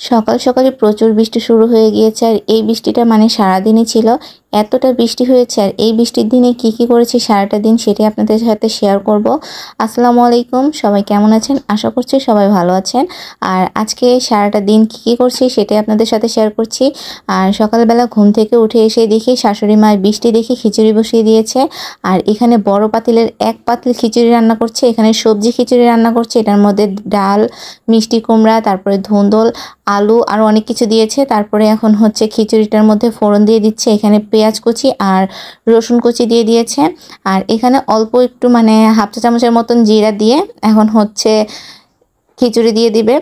সকাল সকালে প্রচুর বৃষ্টি শুরু হয়ে গিয়েছে আর এই বৃষ্টিটা মানে সারাদিনই ছিল। এতটা বৃষ্টি হয়েছে আর এই বৃষ্টির দিনে কি করেছি সারাটা দিন সেটাই আপনাদের সাথে শেয়ার করব। আসসালামু আলাইকুম, সবাই কেমন আছেন? আশা করছি সবাই ভালো আছেন। আর আজকে সারাটা দিন কি করছি সেটাই আপনাদের সাথে শেয়ার করছি। আর সকালবেলা ঘুম থেকে উঠে এসে দেখি শাশুড়ি মা বৃষ্টি দেখে খিচুড়ি বসিয়ে দিয়েছে। আর এখানে বড় পাতিলের এক পাতিল খিচুড়ি রান্না করছে, এখানে সবজি খিচুড়ি রান্না করছে। এটার মধ্যে ডাল, মিষ্টি কুমড়া, তারপরে ধুন্দল, আলু আর অনেক কিছু দিয়েছে। তারপরে এখন হচ্ছে খিচুড়িটার মধ্যে ফোড়ন দিয়ে দিচ্ছে। এখানে পেঁয়াজ কুচি আর রসুন কুচি দিয়ে দিয়েছে। আর এখানে অল্প একটু মানে হাফ চা চামচের মতন জিরা দিয়ে এখন হচ্ছে খিচুড়ি দিয়ে দিবে।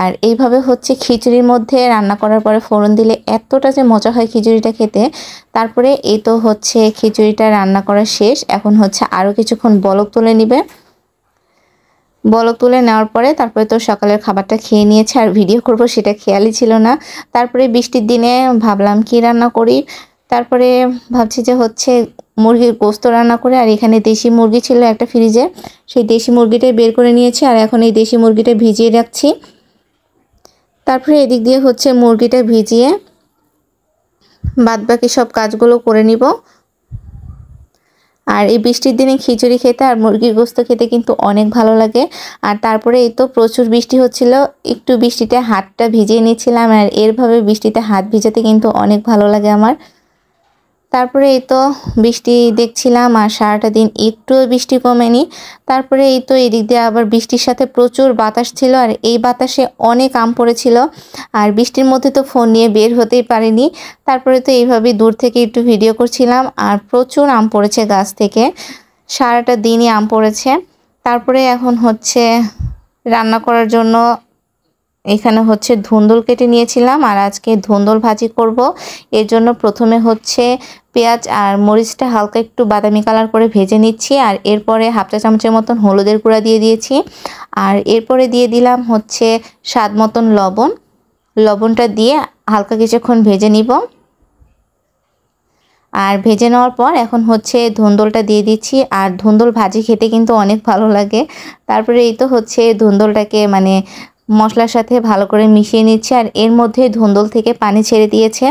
আর এইভাবে হচ্ছে খিচুড়ির মধ্যে রান্না করার পরে ফোড়ন দিলে এতটা যে মজা হয় খিচুড়িটা খেতে। তারপরে এই তো হচ্ছে খিচুড়িটা রান্না করা শেষ। এখন হচ্ছে আরও কিছুক্ষণ বলক তুলে নিবে। বলক তুলে নেওয়ার পরে তারপরে তো সকালের খাবারটা খেয়ে নিয়েছে আর ভিডিও করব সেটা খেয়ালই ছিল না। তারপরে বৃষ্টির দিনে ভাবলাম কি রান্না করি। তারপরে ভাবছি যে হচ্ছে মুরগির গোস্ত রান্না করে। আর এখানে দেশি মুরগি ছিল একটা ফ্রিজে, সেই দেশি মুরগিটাই বের করে নিয়েছি আর এখন এই দেশি মুরগিটা ভিজিয়ে রাখছি। তারপরে এদিক দিয়ে হচ্ছে মুরগিটা ভিজিয়ে বাদবাকি সব কাজগুলো করে নিব। আর এই বৃষ্টির দিনে খিচুড়ি খেতে আর মুরগির গোস্ত খেতে কিন্তু অনেক ভালো লাগে। আর তারপরে এই তো প্রচুর বৃষ্টি হচ্ছিল, একটু বৃষ্টিতে হাতটা ভিজিয়ে নিয়েছিলাম। আর এরভাবে বৃষ্টিতে হাত ভিজাতে কিন্তু অনেক ভালো লাগে আমার। তারপরে এই তো বৃষ্টি দেখছিলাম আর সারাটা দিন একটুও বৃষ্টি কমেনি। তারপরে এই তো এদিক দিয়ে আবার বৃষ্টির সাথে প্রচুর বাতাস ছিল আর এই বাতাসে অনেক আম পড়েছিল। আর বৃষ্টির মধ্যে তো ফোন নিয়ে বের হতেই পারিনি। তারপরে তো এইভাবেই দূর থেকে একটু ভিডিও করছিলাম। আর প্রচুর আম পড়েছে গাছ থেকে, সারাটা দিনই আম পড়েছে। তারপরে এখন হচ্ছে রান্না করার জন্য এখানে হচ্ছে ধুন্দল কেটে নিয়েছিলাম আর আজকে ধুন্দল ভাজি করব। এর জন্য প্রথমে হচ্ছে পেঁয়াজ আর মরিচটা হালকা একটু বাদামি কালার করে ভেজে নিচ্ছি। আর এরপরে হাফ চা চামচের মতন হলুদের গুঁড়া দিয়ে দিয়েছি। আর এরপরে দিয়ে দিলাম হচ্ছে স্বাদ মতন লবণ। লবণটা দিয়ে হালকা কিছুক্ষণ ভেজে নিব। আর ভেজে নেওয়ার পর এখন হচ্ছে ধুন্দলটা দিয়ে দিচ্ছি। আর ধুন্দল ভাজি খেতে কিন্তু অনেক ভালো লাগে। তারপরে এই তো হচ্ছে ধুন্দলটাকে মানে মশলার সাথে ভালো করে মিশিয়ে নিচ্ছে আর এর মধ্যে ধুন্দল থেকে পানি ছেড়ে দিয়েছে।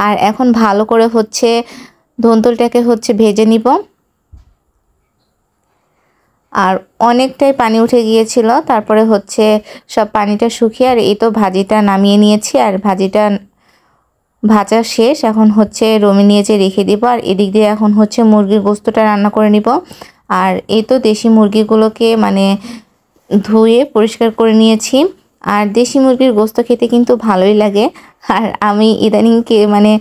আর এখন ভালো করে হচ্ছে ধুন্দলটাকে হচ্ছে ভেজে নিব। আর অনেকটাই পানি উঠে গিয়েছিল, তারপরে হচ্ছে সব পানিটা শুকিয়ে আর এই তো ভাজিটা নামিয়ে নিয়েছি। আর ভাজিটা ভাজা শেষ, এখন হচ্ছে রোমে নিয়েছে রেখে দিব। আর এদিক দিয়ে এখন হচ্ছে মুরগির গোস্তটা রান্না করে নিব। আর এই তো দেশি মুরগিগুলোকে মানে ধুয়ে পরিষ্কার করে নিয়েছি। আর দেশি মুরগির গোস্ত খেতে কিন্তু ভালোই লাগে। আর আমি ইদানিংকে মানে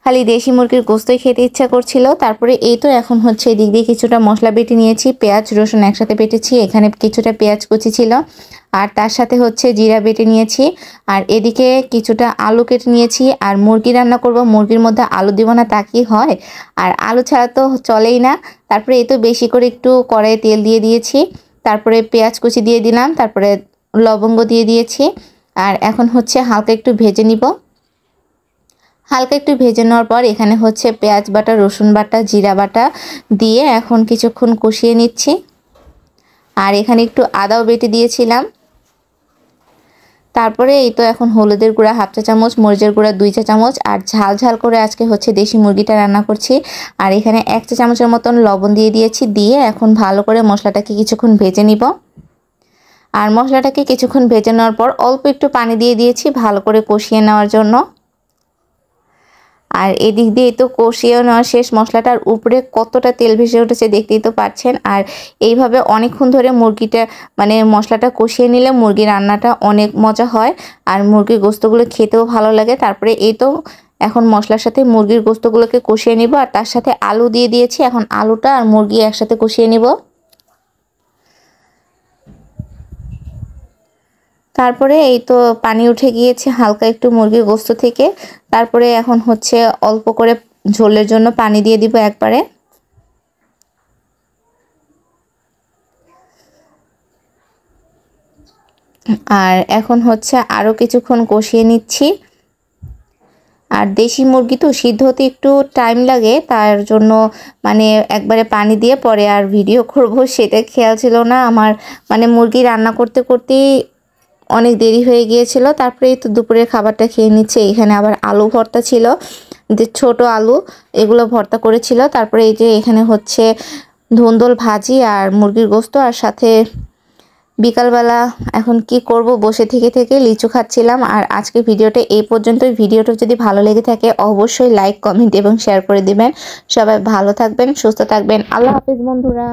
খালি দেশি মুরগির গোস্তই খেতে ইচ্ছা করছিল। তারপরে এই তো এখন হচ্ছে এদিক দিয়ে কিছুটা মশলা বেটে নিয়েছি, পেঁয়াজ রসুন একসাথে বেটেছি। এখানে কিছুটা পেঁয়াজ কুচি ছিল আর তার সাথে হচ্ছে জিরা বেটে নিয়েছি। আর এদিকে কিছুটা আলু কেটে নিয়েছি। আর মুরগি রান্না করব, মুরগির মধ্যে আলু দিব না তা কি হয়, আর আলু ছাড়া তো চলেই না। তারপরে এই তো বেশি করে একটু কড়াইয়ে তেল দিয়ে দিয়েছি। তারপরে পেঁয়াজ কুচি দিয়ে দিলাম, তারপরে লবঙ্গ দিয়ে দিয়েছি। আর এখন হচ্ছে হালকা একটু ভেজে নিব। হালকা একটু ভেজে নেওয়ার পর এখানে হচ্ছে পেঁয়াজ বাটা, রসুন বাটা, জিরা বাটা দিয়ে এখন কিছুক্ষণ কষিয়ে নিচ্ছি। আর এখানে একটু আদাও বেটে দিয়েছিলাম। তারপরে এই তো এখন হলুদের গুঁড়া হাফ চা চামচ, মরিচের গুঁড়া 2 চা চামচ আর ঝাল ঝাল করে আজকে হচ্ছে দেশি মুরগিটা রান্না করছি। আর এখানে 1 চা চামচের মতন লবণ দিয়ে দিয়েছি। দিয়ে এখন ভালো করে মশলাটাকে কিছুক্ষণ ভেজে নিব। আর মশলাটাকে কিছুক্ষণ ভেজে নেওয়ার পর অল্প একটু পানি দিয়ে দিয়েছি ভালো করে কষিয়ে নেওয়ার জন্য। আর এদিক দিয়ে তো কষিয়ে নেওয়া শেষ, মশলাটার উপরে কতটা তেল ভেসে উঠেছে দেখতেই তো পাচ্ছেন। আর এইভাবে অনেকক্ষণ ধরে মুরগিটা মানে মশলাটা কষিয়ে নিলে মুরগি রান্নাটা অনেক মজা হয় আর মুরগির গোস্তগুলো খেতেও ভালো লাগে। তারপরে এই তো এখন মশলার সাথে মুরগির গোস্তগুলোকে কষিয়ে নিব আর তার সাথে আলু দিয়ে দিয়েছি। এখন আলুটা আর মুরগি একসাথে কষিয়ে নিব। তারপরে এই তো পানি উঠে গিয়েছে হালকা একটু মুরগির গোস্ত থেকে। তারপরে এখন হচ্ছে অল্প করে ঝোলের জন্য পানি দিয়ে দিব একবারে। আর এখন হচ্ছে আরও কিছুক্ষণ কষিয়ে নিচ্ছি। আর দেশি মুরগি তো সিদ্ধ হতে একটু টাইম লাগে, তার জন্য মানে একবারে পানি দিয়ে পরে আর ভিডিও করব সেটা খেয়াল ছিল না আমার। মানে মুরগি রান্না করতে করতেই অনেক দেরি হয়ে গিয়েছিল। তারপরে এই তো দুপুরের খাবারটা খেয়ে নিচ্ছে। এখানে আবার আলু ভর্তা ছিল, যে ছোট আলু, এগুলো ভর্তা করেছিল। তারপরে এই যে এখানে হচ্ছে ধুন্দুল ভাজি আর মুরগির গোস্ত, আর সাথে বিকালবেলা এখন কি করব, বসে থেকে থেকে লিচু খাচ্ছিলাম। আর আজকে ভিডিওটা এই পর্যন্তই। ভিডিওটা যদি ভালো লেগে থাকে অবশ্যই লাইক, কমেন্ট এবং শেয়ার করে দিবেন। সবাই ভালো থাকবেন, সুস্থ থাকবেন। আল্লাহ হাফেজ বন্ধুরা।